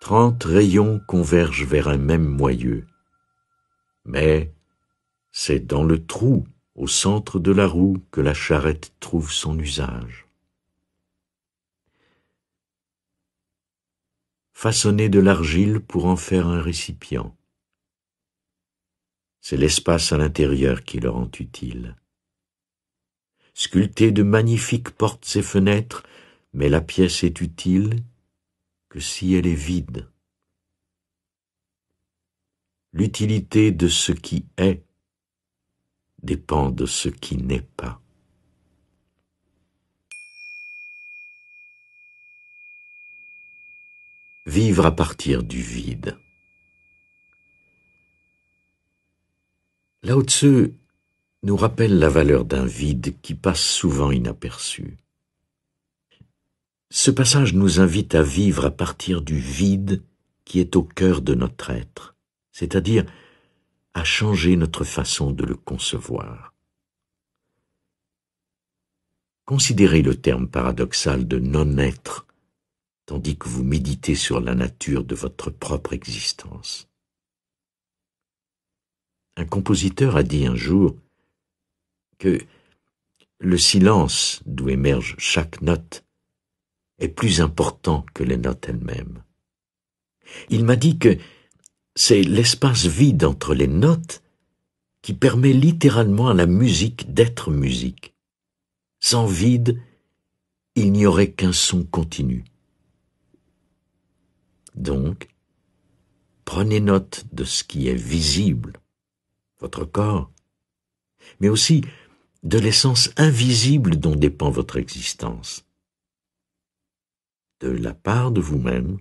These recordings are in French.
30 rayons convergent vers un même moyeu. Mais c'est dans le trou, au centre de la roue, que la charrette trouve son usage. Façonner de l'argile pour en faire un récipient. C'est l'espace à l'intérieur qui le rend utile. Sculpter de magnifiques portes et fenêtres, mais la pièce est utile que si elle est vide. L'utilité de ce qui est dépend de ce qui n'est pas. Vivre à partir du vide. Lao Tzu nous rappelle la valeur d'un vide qui passe souvent inaperçu. Ce passage nous invite à vivre à partir du vide qui est au cœur de notre être, c'est-à-dire à changer notre façon de le concevoir. Considérez le terme paradoxal de non-être, tandis que vous méditez sur la nature de votre propre existence. Un compositeur a dit un jour que le silence d'où émerge chaque note est plus important que les notes elles-mêmes. Il m'a dit que c'est l'espace vide entre les notes qui permet littéralement à la musique d'être musique. Sans vide, il n'y aurait qu'un son continu. Donc, prenez note de ce qui est visible, votre corps, mais aussi de l'essence invisible dont dépend votre existence, de la part de vous-même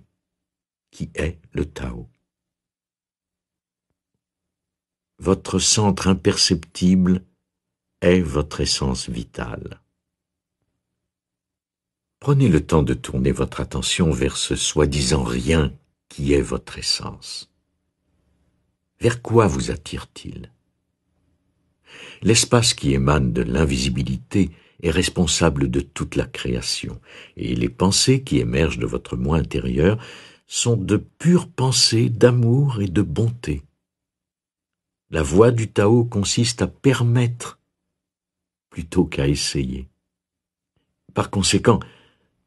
qui est le Tao. Votre centre imperceptible est votre essence vitale. Prenez le temps de tourner votre attention vers ce soi-disant rien qui est votre essence. Vers quoi vous attire-t-il? L'espace qui émane de l'invisibilité est responsable de toute la création, et les pensées qui émergent de votre moi intérieur sont de pures pensées d'amour et de bonté. La voie du Tao consiste à permettre plutôt qu'à essayer. Par conséquent,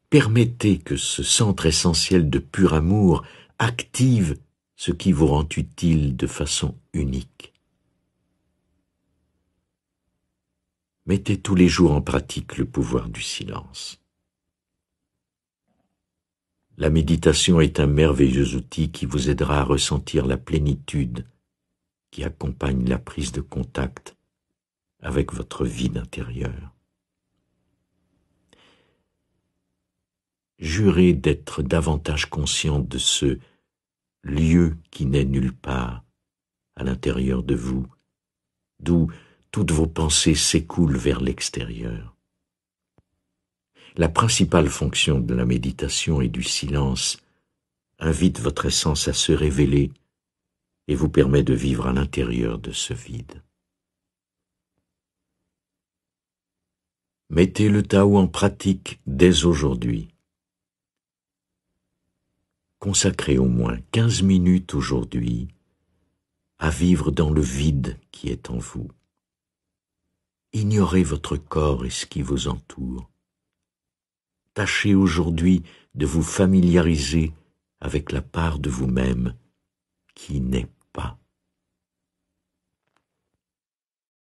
permettez que ce centre essentiel de pur amour active ce qui vous rend utile de façon unique. Mettez tous les jours en pratique le pouvoir du silence. La méditation est un merveilleux outil qui vous aidera à ressentir la plénitude qui accompagne la prise de contact avec votre vide intérieur. Jurez d'être davantage conscient de ce lieu qui n'est nulle part à l'intérieur de vous, d'où toutes vos pensées s'écoulent vers l'extérieur. La principale fonction de la méditation et du silence invite votre essence à se révéler et vous permet de vivre à l'intérieur de ce vide. Mettez le Tao en pratique dès aujourd'hui. Consacrez au moins 15 minutes aujourd'hui à vivre dans le vide qui est en vous. Ignorez votre corps et ce qui vous entoure. Tâchez aujourd'hui de vous familiariser avec la part de vous-même qui n'est